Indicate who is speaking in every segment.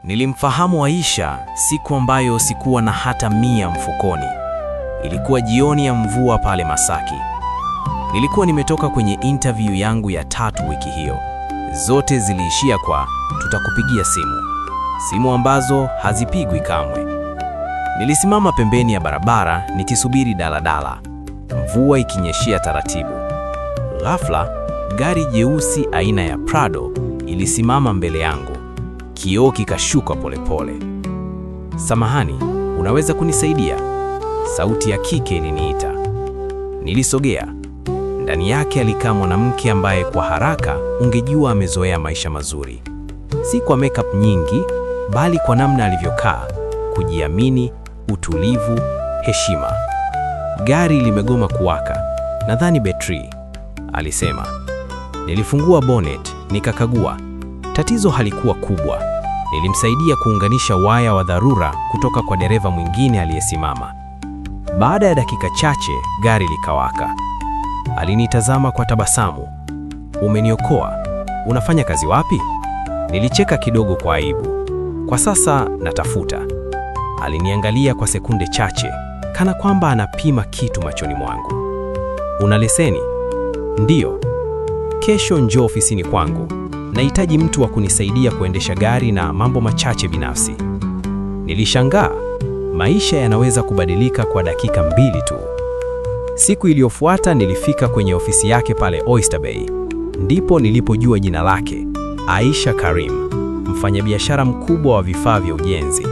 Speaker 1: Nilimfahamu Aisha siku ambayo sikuwa na hata 100 mfukoni. Ilikuwa jioni ya mvua pale Masaki. Nilikuwa nimetoka kwenye interview yangu ya 3 wiki hiyo. Zote ziliishia kwa tutakupigia simu. Simu ambazo hazipigwi kamwe. Nilisimama pembeni ya barabara nikisubiri daladala. Mvua ikinyeshia taratibu. Ghafla, gari jeusi aina ya Prado ilisimama mbele yangu. Kioo kikashuka polepole. "Samahani, unaweza kunisaidia?" Sauti ya kike iliniita. Nilisogea. Ndani yake alikaa mwanamke ambaye kwa haraka ungejua amezoea maisha mazuri. Si kwa makeup nyingi, bali kwa namna alivyokaa, kujiamini, utulivu, heshima. "Gari limegoma kuwaka. Nadhani betri," alisema. Nilifungua bonnet, nikakagua. Tatizo halikuwa kubwa. Nilimsaidia kuunganisha waya wa dharura kutoka kwa dereva mwingine aliyesimama. Baada ya dakika chache, gari likawaka. Alinitazama kwa tabasamu. "Umeniokoa. Unafanya kazi wapi?" Nilicheka kidogo kwa aibu. "Kwa sasa natafuta." Aliniangalia kwa sekunde chache, kana kwamba anapima kitu machoni mwangu. "Una leseni?" "Ndiyo." "Kesho njoo ofisini kwangu. Nahitaji mtu wa kunisaidia kuendesha gari na mambo machache binafsi." Nilishangaa. Maisha yanaweza kubadilika kwa dakika 2 tu. Siku iliyofuata nilifika kwenye ofisi yake pale Oyster Bay. Ndipo nilipojua jina lake, Aisha Karim, mfanyabiashara mkubwa wa vifaa vya ujenzi.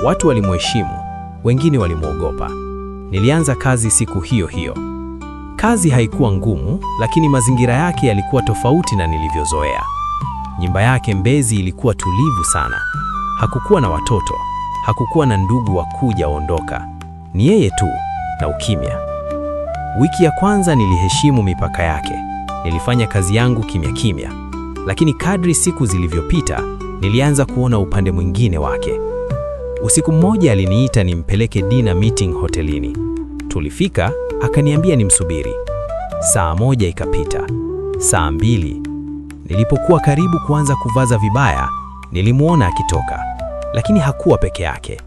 Speaker 1: Watu walimheshimu, wengine walimwogopa. Nilianza kazi siku hiyo hiyo. Kazi haikuwa ngumu, lakini mazingira yake yalikuwa tofauti na nilivyozoea. Nyumba yake Mbezi ilikuwa tulivu sana. Hakukuwa na watoto, hakukuwa na ndugu wa kuja ondoka. Ni yeye tu na ukimya. Wiki ya kwanza niliheshimu mipaka yake. Nilifanya kazi yangu kimya kimya. Lakini kadri siku zilivyopita, nilianza kuona upande mwingine wake. Usiku mmoja aliniita nimpeleke dinner meeting hotelini. Tulifika, akaniambia nimsubiri. Saa 1 ikapita. Saa 2. Nilipokuwa karibu kuanza kuvaza vibaya, nilimuona akitoka. Lakini hakuwa peke yake.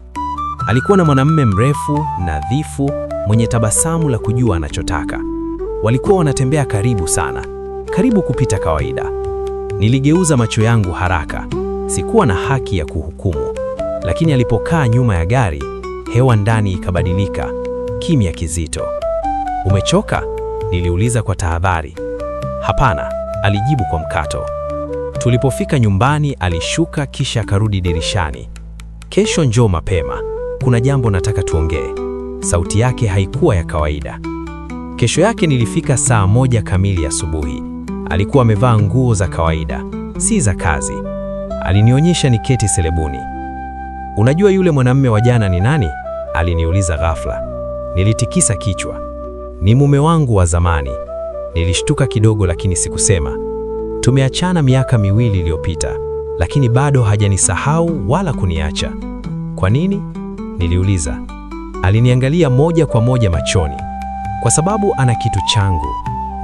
Speaker 1: Alikuwa na mwanamume mrefu, nadhifu, mwenye tabasamu la kujua anachotaka. Walikuwa wanatembea karibu sana, karibu kupita kawaida. Niligeuza macho yangu haraka. Sikuwa na haki ya kuhukumu. Lakini alipokaa nyuma ya gari, hewa ndani ikabadilika, kimya kizito. "Umechoka?" niliuliza kwa tahadhari. "Hapana," alijibu kwa mkato. Tulipofika nyumbani, alishuka kisha akarudi dirishani. "Kesho njoo mapema. Kuna jambo nataka tuongee." Sauti yake haikuwa ya kawaida. Kesho yake nilifika saa 1 kamili asubuhi. Alikuwa amevaa nguo za kawaida, si za kazi. Alinionyesha niketi selebuni. "Unajua yule mwanamume wa jana ni nani?" aliniuliza ghafla. Nilitikisa kichwa. "Ni mume wangu wa zamani." Nilishtuka kidogo lakini sikusema. "Tumeachana miaka 2 iliyopita, lakini bado hajanisahau wala kuniacha." "Kwa nini?" niliuliza. Aliniangalia moja kwa moja machoni. "Kwa sababu ana kitu changu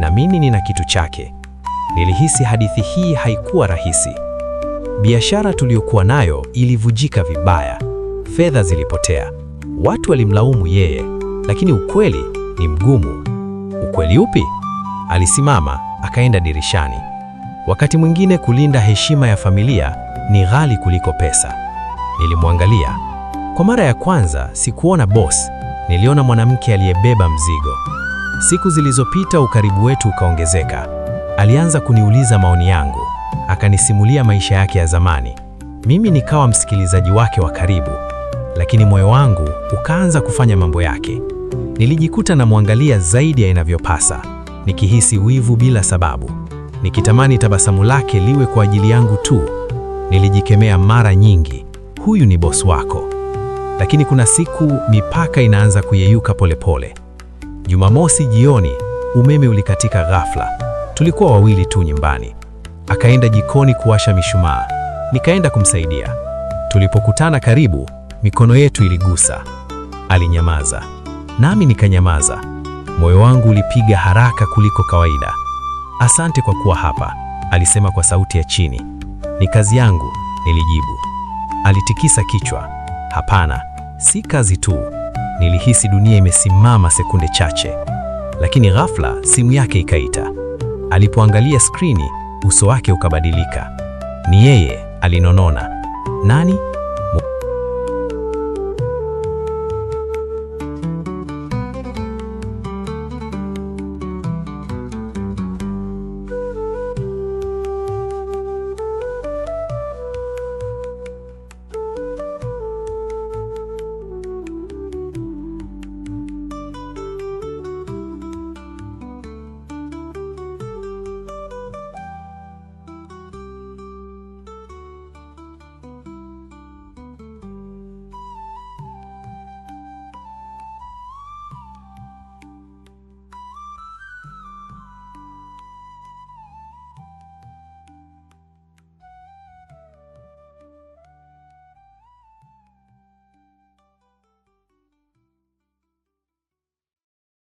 Speaker 1: na mimi nina kitu chake." Nilihisi hadithi hii haikuwa rahisi. Biashara tuliyokuwa nayo ilivujika vibaya. Fedha zilipotea. Watu walimlaumu yeye, lakini ukweli ni mgumu. "Ukweli upi?" Alisimama, akaenda dirishani. "Wakati mwingine kulinda heshima ya familia ni ghali kuliko pesa." Nilimwangalia. Kwa mara ya kwanza sikuona boss, niliona mwanamke aliyebeba mzigo. Siku zilizopita ukaribu wetu ukaongezeka. Alianza kuniuliza maoni yangu, akanisimulia maisha yake ya zamani. Mimi nikawa msikilizaji wake wa karibu, lakini moyo wangu ukaanza kufanya mambo yake. Nilijikuta namwangalia zaidi ya inavyopasa, nikihisi wivu bila sababu, nikitamani tabasamu lake liwe kwa ajili yangu tu. Nilijikemea mara nyingi, huyu ni boss wako. Lakini kuna siku mipaka inaanza kuyeyuka polepole. Jumamosi jioni, umeme ulikatika ghafla. Tulikuwa wawili tu nyumbani. Akaenda jikoni kuwasha mishumaa. Nikaenda kumsaidia. Tulipokutana karibu, mikono yetu iligusa. Alinyamaza. Nami nikanyamaza. Moyo wangu ulipiga haraka kuliko kawaida. "Asante kwa kuwa hapa," alisema kwa sauti ya chini. "Ni kazi yangu," nilijibu.
Speaker 2: Alitikisa kichwa. Hapana, si kazi tu. Nilihisi dunia imesimama sekunde chache. Lakini ghafla simu yake ikaita. Alipoangalia skrini, uso wake ukabadilika. Ni yeye, alinonona. Nani?